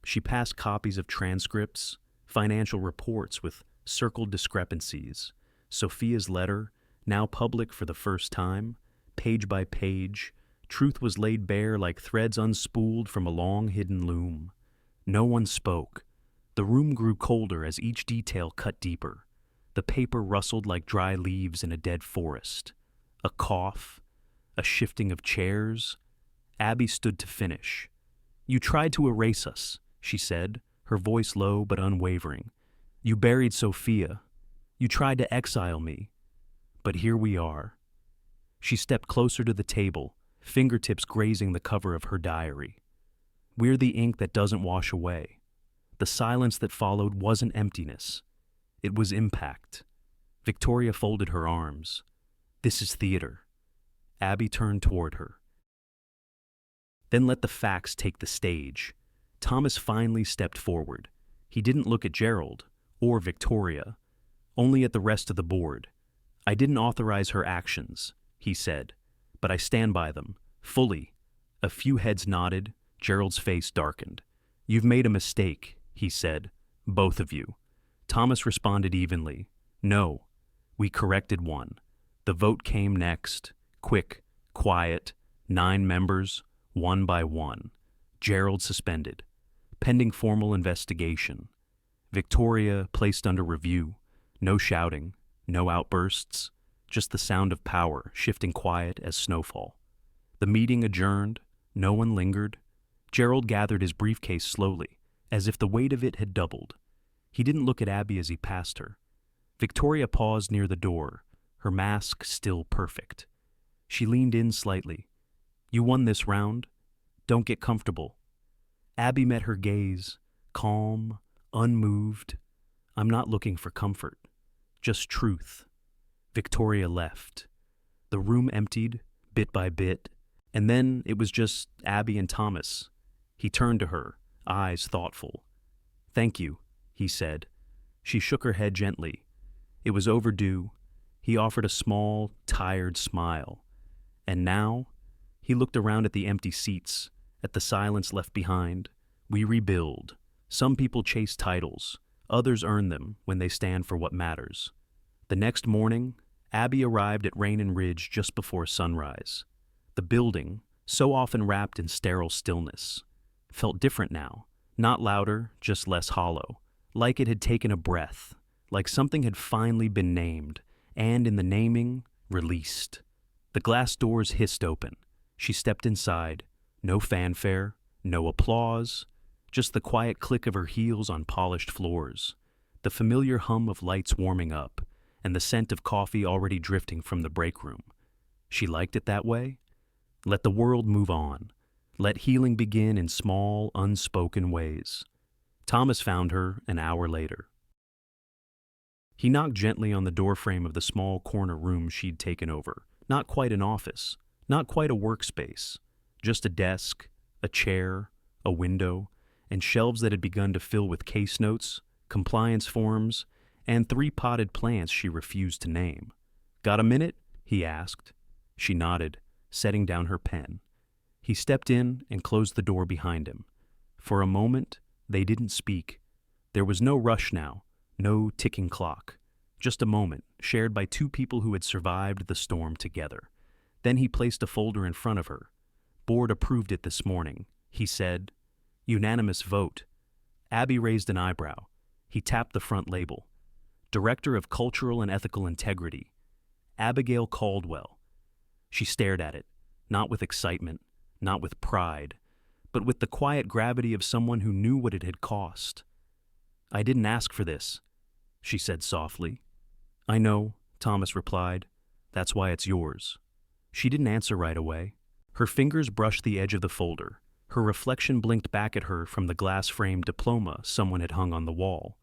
She passed copies of transcripts, financial reports with circled discrepancies, Sophia's letter, now public for the first time, page by page. Truth was laid bare like threads unspooled from a long-hidden loom. No one spoke. The room grew colder as each detail cut deeper. The paper rustled like dry leaves in a dead forest. A cough, a shifting of chairs. Abby stood to finish. You tried to erase us, she said, her voice low but unwavering. You buried Sophia. You tried to exile me. But here we are. She stepped closer to the table, fingertips grazing the cover of her diary. We're the ink that doesn't wash away. The silence that followed wasn't emptiness. It was impact. Victoria folded her arms. This is theater. Abby turned toward her. Then let the facts take the stage. Thomas finally stepped forward. He didn't look at Gerald or Victoria, only at the rest of the board. I didn't authorize her actions, he said, but I stand by them, fully. A few heads nodded. Gerald's face darkened. You've made a mistake, he said, both of you. Thomas responded evenly. No, we corrected one. The vote came next, quick, quiet, 9 members, one by one. Gerald suspended, pending formal investigation. Victoria placed under review. No shouting, no outbursts, just the sound of power shifting quiet as snowfall. The meeting adjourned. No one lingered. Gerald gathered his briefcase slowly, as if the weight of it had doubled. He didn't look at Abby as he passed her. Victoria paused near the door, her mask still perfect. She leaned in slightly. You won this round. Don't get comfortable. Abby met her gaze, calm, unmoved. I'm not looking for comfort, just truth. Victoria left. The room emptied, bit by bit, and then it was just Abby and Thomas. He turned to her, eyes thoughtful. Thank you, he said. She shook her head gently. It was overdue. He offered a small, tired smile. And now, he looked around at the empty seats, at the silence left behind. We rebuild. Some people chase titles. Others earn them when they stand for what matters. The next morning, Abby arrived at Rain and Ridge just before sunrise. The building, so often wrapped in sterile stillness, felt different now. Not louder, just less hollow. Like it had taken a breath. Like something had finally been named, and in the naming, released. The glass doors hissed open. She stepped inside. No fanfare, no applause, just the quiet click of her heels on polished floors, the familiar hum of lights warming up, and the scent of coffee already drifting from the break room. She liked it that way. Let the world move on. Let healing begin in small, unspoken ways. Thomas found her an hour later. He knocked gently on the doorframe of the small corner room she'd taken over. Not quite an office, not quite a workspace, just a desk, a chair, a window, and shelves that had begun to fill with case notes, compliance forms, and 3 potted plants she refused to name. Got a minute? He asked. She nodded, setting down her pen. He stepped in and closed the door behind him. For a moment, they didn't speak. There was no rush now, no ticking clock. Just a moment, shared by 2 people who had survived the storm together. Then he placed a folder in front of her. Board approved it this morning, he said. Unanimous vote. Abby raised an eyebrow. He tapped the front label. Director of Cultural and Ethical Integrity, Abigail Caldwell. She stared at it, not with excitement, not with pride, but with the quiet gravity of someone who knew what it had cost. I didn't ask for this, she said softly. I know, Thomas replied. That's why it's yours. She didn't answer right away. Her fingers brushed the edge of the folder. Her reflection blinked back at her from the glass-framed diploma someone had hung on the wall.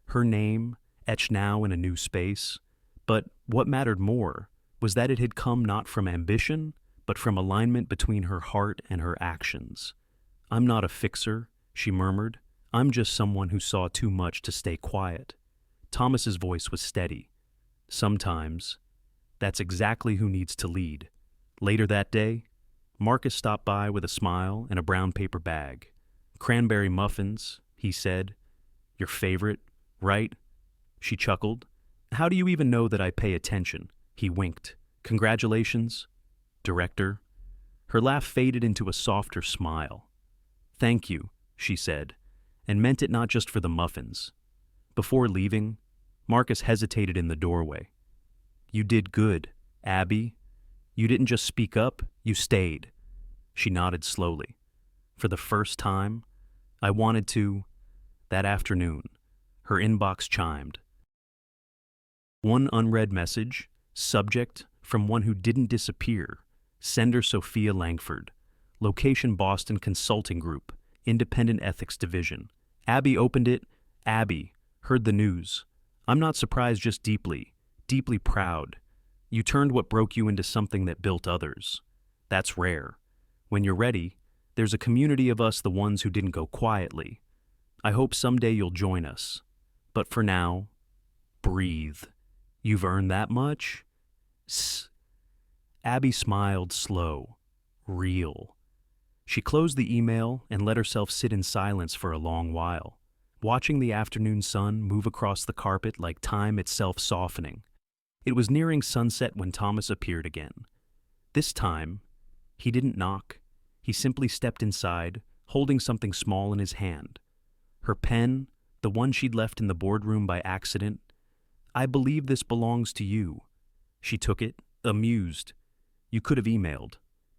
Her name, etched now in a new space. But what mattered more was that it had come not from ambition, but from alignment between her heart and her actions. I'm not a fixer, she murmured. I'm just someone who saw too much to stay quiet. Thomas's voice was steady. Sometimes, that's exactly who needs to lead. Later that day, Marcus stopped by with a smile and a brown paper bag. Cranberry muffins, he said. Your favorite, right? She chuckled. How do you even know that I pay attention? He winked. Congratulations, Director. Her laugh faded into a softer smile. Thank you, she said, and meant it not just for the muffins. Before leaving, Marcus hesitated in the doorway. You did good, Abby. You didn't just speak up, you stayed. She nodded slowly. For the first time, I wanted to. That afternoon, her inbox chimed. One unread message, subject, from one who didn't disappear. Sender Sophia Langford. Location Boston Consulting Group, Independent Ethics Division. Abby opened it. Abby, heard the news. I'm not surprised, just deeply proud. You turned what broke you into something that built others. That's rare. When you're ready, there's a community of us, the ones who didn't go quietly. I hope someday you'll join us. But for now, breathe. You've earned that much? Sss. Abby smiled slow, real. She closed the email and let herself sit in silence for a long while, watching the afternoon sun move across the carpet like time itself softening. It was nearing sunset when Thomas appeared again. This time, he didn't knock. He simply stepped inside, holding something small in his hand. Her pen, the one she'd left in the boardroom by accident. I believe this belongs to you. She took it, amused. You could have emailed.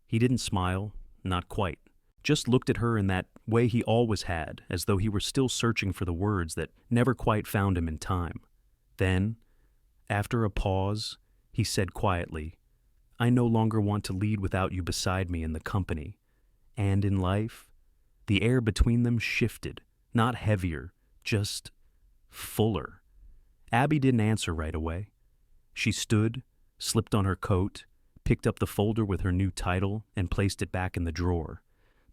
He didn't smile, not quite. Just looked at her in that way he always had, as though he were still searching for the words that never quite found him in time. Then, after a pause, he said quietly, I no longer want to lead without you beside me in the company. And in life, the air between them shifted, not heavier, just fuller. Abby didn't answer right away. She stood, slipped on her coat, picked up the folder with her new title and placed it back in the drawer,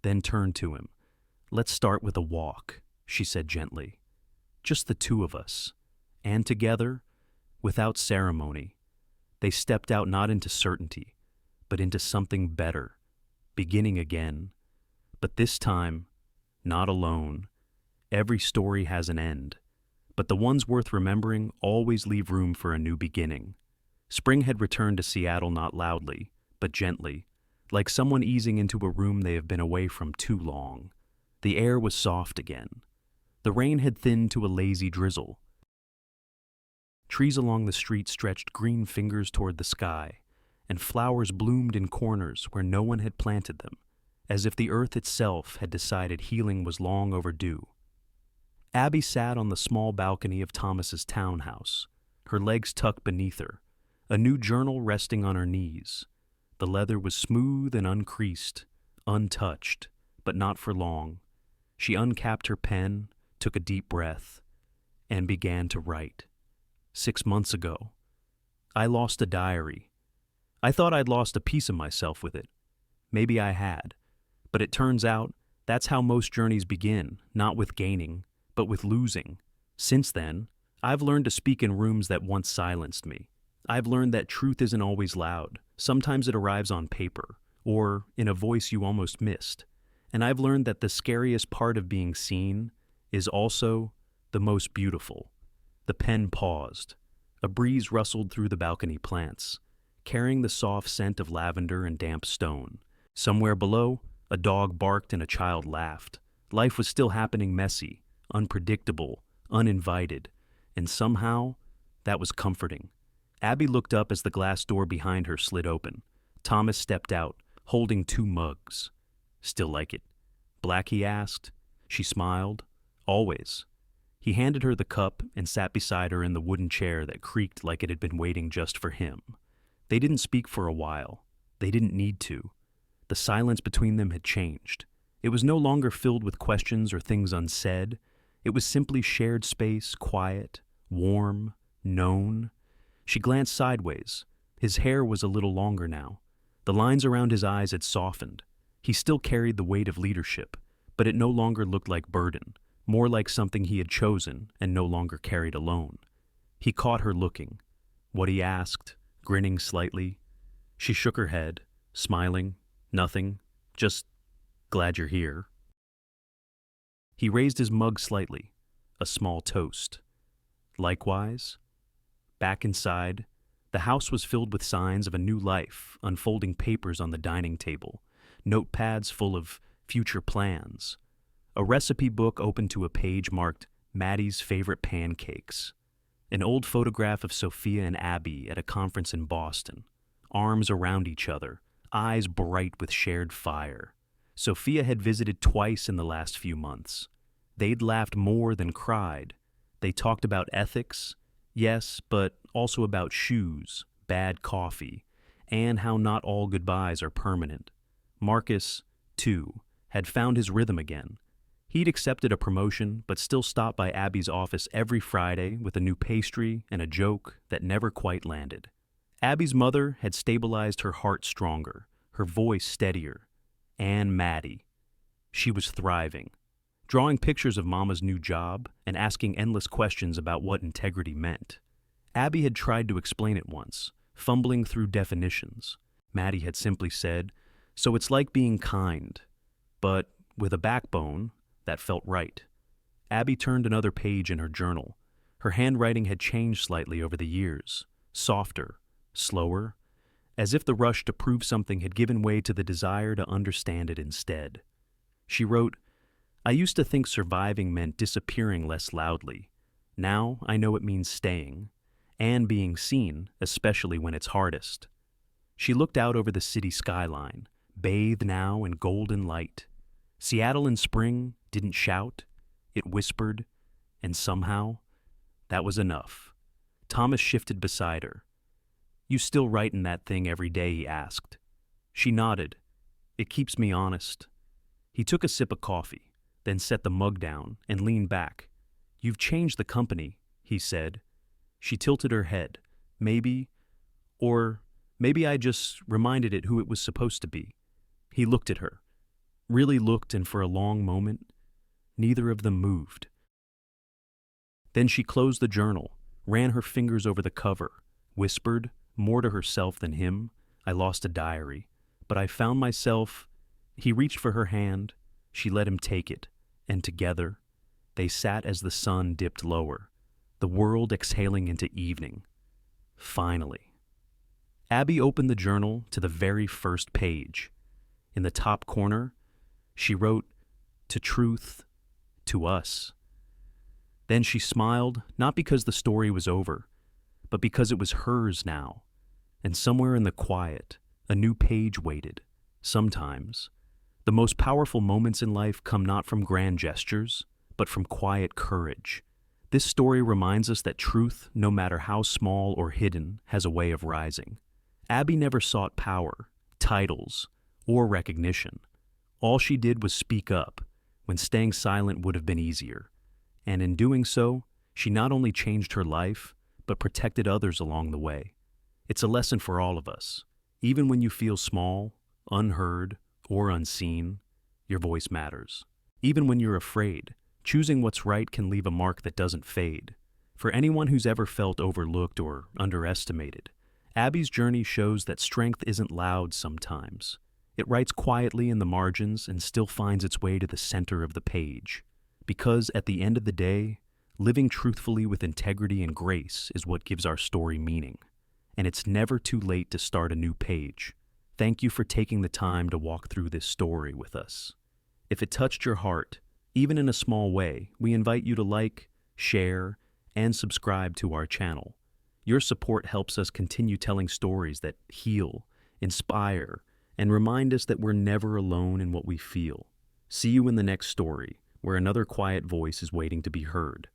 then turned to him. Let's start with a walk, she said gently. Just the two of us. And together, without ceremony, they stepped out not into certainty, but into something better, beginning again. But this time, not alone. Every story has an end, but the ones worth remembering always leave room for a new beginning. Spring had returned to Seattle not loudly, but gently, like someone easing into a room they have been away from too long. The air was soft again. The rain had thinned to a lazy drizzle. Trees along the street stretched green fingers toward the sky, and flowers bloomed in corners where no one had planted them, as if the earth itself had decided healing was long overdue. Abby sat on the small balcony of Thomas's townhouse, her legs tucked beneath her, a new journal resting on her knees. The leather was smooth and uncreased, untouched, but not for long. She uncapped her pen, took a deep breath, and began to write. 6 months ago, I lost a diary. I thought I'd lost a piece of myself with it. Maybe I had, but it turns out that's how most journeys begin, not with gaining, but with losing. Since then, I've learned to speak in rooms that once silenced me. I've learned that truth isn't always loud. Sometimes it arrives on paper, or in a voice you almost missed. And I've learned that the scariest part of being seen is also the most beautiful. The pen paused. A breeze rustled through the balcony plants, carrying the soft scent of lavender and damp stone. Somewhere below, a dog barked and a child laughed. Life was still happening messy, unpredictable, uninvited, and somehow, that was comforting. Abby looked up as the glass door behind her slid open. Thomas stepped out, holding 2 mugs. "Still like it?" Blackie asked. She smiled. "Always." He handed her the cup and sat beside her in the wooden chair that creaked like it had been waiting just for him. They didn't speak for a while. They didn't need to. The silence between them had changed. It was no longer filled with questions or things unsaid. It was simply shared space, quiet, warm, known. She glanced sideways. His hair was a little longer now. The lines around his eyes had softened. He still carried the weight of leadership, but it no longer looked like burden, more like something he had chosen and no longer carried alone. He caught her looking. What he asked, grinning slightly. She shook her head, smiling. "Nothing. Just glad you're here." He raised his mug slightly, a small toast. "Likewise." Back inside, the house was filled with signs of a new life, unfolding papers on the dining table, notepads full of future plans. A recipe book open to a page marked Maddie's favorite pancakes. An old photograph of Sophia and Abby at a conference in Boston, arms around each other, eyes bright with shared fire. Sophia had visited twice in the last few months. They'd laughed more than cried. They talked about ethics, yes, but also about shoes, bad coffee, and how not all goodbyes are permanent. Marcus, too, had found his rhythm again. He'd accepted a promotion, but still stopped by Abby's office every Friday with a new pastry and a joke that never quite landed. Abby's mother had stabilized her heart stronger, her voice steadier. And Maddie. She was thriving, drawing pictures of Mama's new job and asking endless questions about what integrity meant. Abby had tried to explain it once, fumbling through definitions. Maddie had simply said, "So it's like being kind," but with a backbone that felt right. Abby turned another page in her journal. Her handwriting had changed slightly over the years, softer, slower, as if the rush to prove something had given way to the desire to understand it instead. She wrote, "I used to think surviving meant disappearing less loudly. Now I know it means staying, and being seen, especially when it's hardest." She looked out over the city skyline, bathed now in golden light. Seattle in spring didn't shout, it whispered, and somehow, that was enough. Thomas shifted beside her. "You still writing that thing every day?" he asked. She nodded. "It keeps me honest." He took a sip of coffee, then set the mug down and leaned back. "You've changed the company," he said. She tilted her head. Maybe I just reminded it who it was supposed to be." He looked at her. Really looked, and for a long moment, neither of them moved. Then she closed the journal, ran her fingers over the cover, whispered, more to herself than him, "I lost a diary, but I found myself." He reached for her hand. She let him take it, and together, they sat as the sun dipped lower, the world exhaling into evening. Finally. Abby opened the journal to the very first page. In the top corner, she wrote, "To truth, to us." Then she smiled, not because the story was over, but because it was hers now. And somewhere in the quiet, a new page waited. Sometimes, the most powerful moments in life come not from grand gestures, but from quiet courage. This story reminds us that truth, no matter how small or hidden, has a way of rising. Abby never sought power, titles, or recognition. All she did was speak up, when staying silent would have been easier. And in doing so, she not only changed her life, but protected others along the way. It's a lesson for all of us. Even when you feel small, unheard, or unseen, your voice matters. Even when you're afraid, choosing what's right can leave a mark that doesn't fade. For anyone who's ever felt overlooked or underestimated, Abby's journey shows that strength isn't loud sometimes. It writes quietly in the margins and still finds its way to the center of the page. Because at the end of the day, living truthfully with integrity and grace is what gives our story meaning. And it's never too late to start a new page. Thank you for taking the time to walk through this story with us. If it touched your heart, even in a small way, we invite you to like, share, and subscribe to our channel. Your support helps us continue telling stories that heal, inspire, and remind us that we're never alone in what we feel. See you in the next story, where another quiet voice is waiting to be heard.